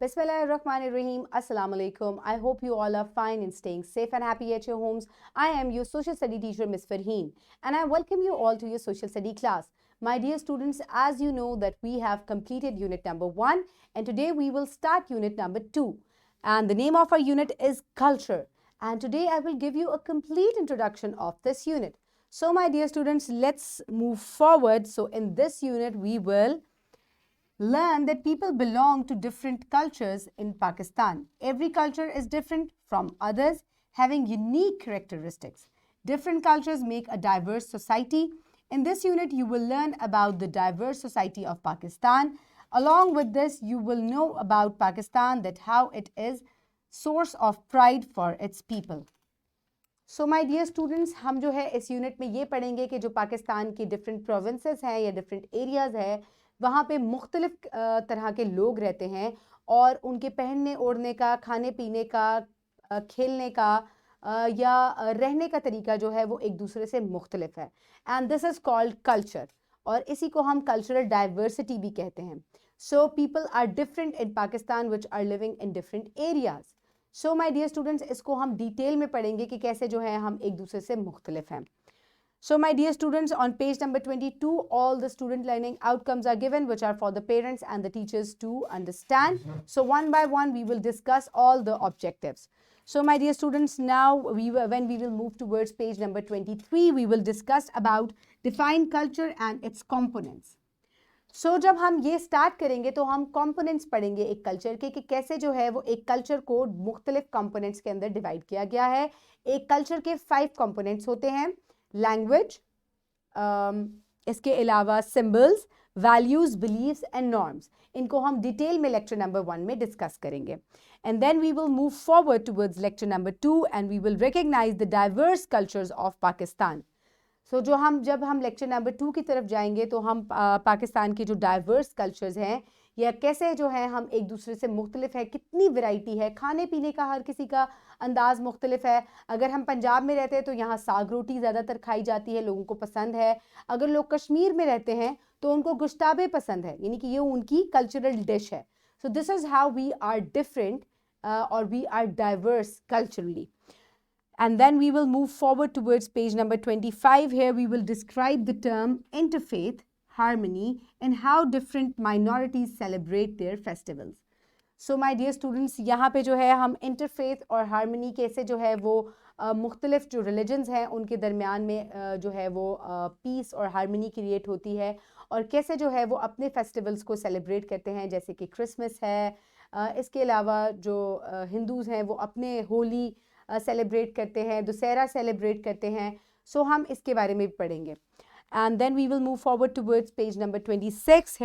Bismillahirrahmanirrahim. Assalamu alaikum. I hope you all are fine and staying safe and happy at your homes. I am your social study teacher, Ms. Farheen, and I welcome you all to your social study class. My dear students, as you know that we have completed unit number 1 and today we will start unit number 2. And the name of our unit is Culture. And today I will give you a complete introduction of this unit. So my dear students, let's move forward. So in this unit, we will learn that people belong to different cultures in Pakistan. Every culture is different from others, having unique characteristics. Different cultures make a diverse society. In this unit, you will learn about the diverse society of Pakistan. Along with this, you will know about Pakistan, that how it is source of pride for its people. So my dear students, हम जो है इस unit में ये पढ़ेंगे कि जो पाकिस्तान की डिफरेंट प्रोविंसेस हैं या डिफरेंट एरियाज़ है, वहाँ पे मुख्तलिफ तरह के लोग रहते हैं और उनके पहनने ओढ़ने का, खाने पीने का, खेलने का या रहने का तरीका जो है वो एक दूसरे से मुख्तलिफ है. And this is called culture, और इसी को हम कल्चरल डाइवर्सिटी भी कहते हैं. So people are different in Pakistan which are living in different areas. So my dear students, इसको हम डिटेल में पढ़ेंगे कि कैसे जो है हम एक दूसरे से मुख्तलिफ हैं. So my dear students, on page number 22, all the student learning outcomes are given, which are for the parents and the teachers to understand. So one by one, we will discuss all the objectives. So my dear students, now when we will move towards page number 23, we will discuss about define culture and its components. So जब हम ये start करेंगे तो हम components पढ़ेंगे एक culture के, कि कैसे जो है वो एक कल्चर को मुख्तलिफ कंपोनेंट्स के अंदर डिवाइड किया गया है. एक कल्चर के 5 कंपोनेंट्स होते हैं: लैंग्वेज, इसके अलावा symbols, values, beliefs and norms. इनको हम डिटेल में लेक्चर नंबर 1 में डिस्कस करेंगे. And then we will move forward towards lecture number 2 and we will recognise the diverse cultures of Pakistan. So जब हम लेक्चर नंबर 2 की तरफ जाएंगे तो हम पाकिस्तान के जो डाइवर्स कल्चर्स हैं या कैसे जो है हम एक दूसरे से मुख्तलिफ है, कितनी वैरायटी है, खाने पीने का हर किसी का अंदाज़ मुख्तलिफ है. अगर हम पंजाब में रहते हैं तो यहाँ साग रोटी ज़्यादातर खाई जाती है, लोगों को पसंद है. अगर लोग कश्मीर में रहते हैं तो उनको गुश्ताबे पसंद है, यानी कि ये उनकी कल्चरल डिश है. So this is how we are different और we are diverse culturally. And then we will move forward towards page number 25. Here we will describe the term interfaith harmony and how different minorities celebrate their festivals. So my dear students, यहाँ पे जो है हम interfaith और harmony कैसे जो है वो मुख्तलिफ जो religions हैं उनके दरमियान में जो है वो peace और harmony create होती है, और कैसे जो है वो अपने festivals को celebrate करते हैं, जैसे कि Christmas है. इसके अलावा जो हिंदूज़ हैं वो अपने होली सेलिब्रेट करते हैं, दुशहरा सेलिब्रेट करते हैं. सो हम इसके बारे में भी पढ़ेंगे. And then we will move forward towards page number 26.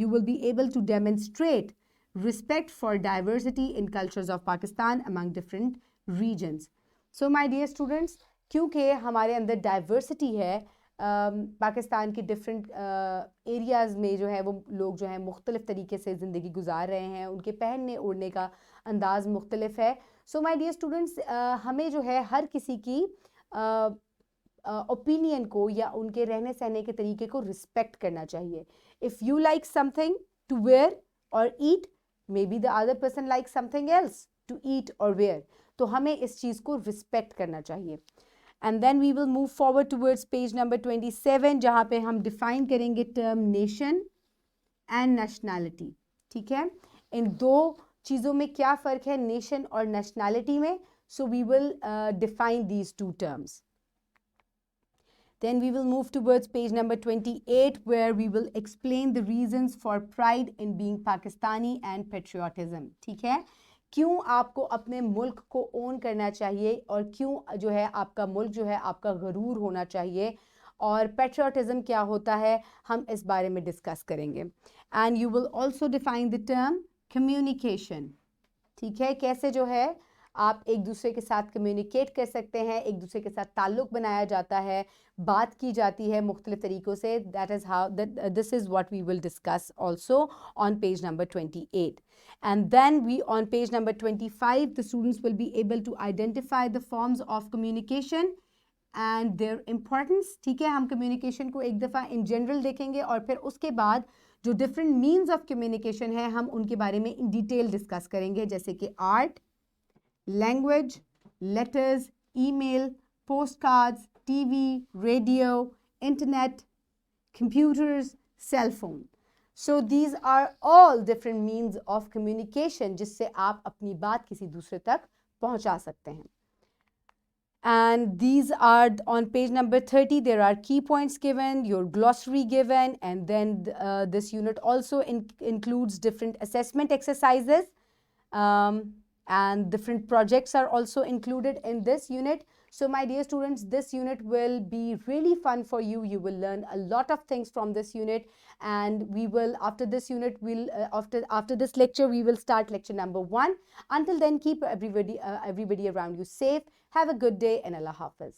You will be able to demonstrate respect for diversity in cultures of Pakistan among different regions. So my dear students, क्योंकि हमारे अंदर डाइवर्सिटी है, पाकिस्तान के डिफरेंट एरियाज़ में जो है वो लोग जो है मुख्तलिफ तरीके से ज़िंदगी गुजार रहे हैं, उनके पहनने ओढ़ने का अंदाज़ मुख्तलिफ है. सो माय डियर स्टूडेंट्स, हमें जो है हर किसी की ओपिनियन को या उनके रहने सहने के तरीके को रिस्पेक्ट करना चाहिए. If you like something to wear or eat, maybe the other person like something else to eat or wear, तो हमें इस चीज़ को रिस्पेक्ट करना चाहिए. And then we will move forward towards page number 27, जहाँ पे हम डिफाइन करेंगे टर्म नेशन एंड नेशनैलिटी. ठीक है, इन दो चीज़ों में क्या फ़र्क है, नेशन और नेशनैलिटी में. So we will define these two terms. Then we will move towards page number 28, where we will explain the reasons for pride in being Pakistani and patriotism. ठीक है, क्यों आपको अपने मुल्क को ओन करना चाहिए और क्यों जो है आपका मुल्क जो है आपका गरूर होना चाहिए, और पेट्रियाटिज़म क्या होता है, हम इस बारे में डिस्कस करेंगे. And you will also define the term communication. ठीक है, कैसे जो है आप एक दूसरे के साथ कम्युनिकेट कर सकते हैं, एक दूसरे के साथ ताल्लुक़ बनाया जाता है, बात की जाती है मुख्तलिफ तरीक़ों से. That is how this is what we will discuss also on page number 28. And then on page number 25, the students will be able to identify the forms of communication and their importance. ठीक है, हम communication को एक दफ़ा in general देखेंगे और फिर उसके बाद जो different means of communication है हम उनके बारे में in detail discuss करेंगे जैसे कि art, language, letters, email, postcards, TV, radio, internet, computers, cell phone. So these are all different means of communication जिससे आप अपनी बात किसी दूसरे तक पहुंचा सकते हैं. And these are on page number 30. There are key points given, your glossary given, and then this unit also includes different assessment exercises. And different projects are also included in this unit. So my dear students, this unit will be really fun for you. You will learn a lot of things from this unit, and we will, after this unit, after this lecture, we will start lecture number 1. Until then, keep everybody around you safe. Have a good day, and Allah Hafiz.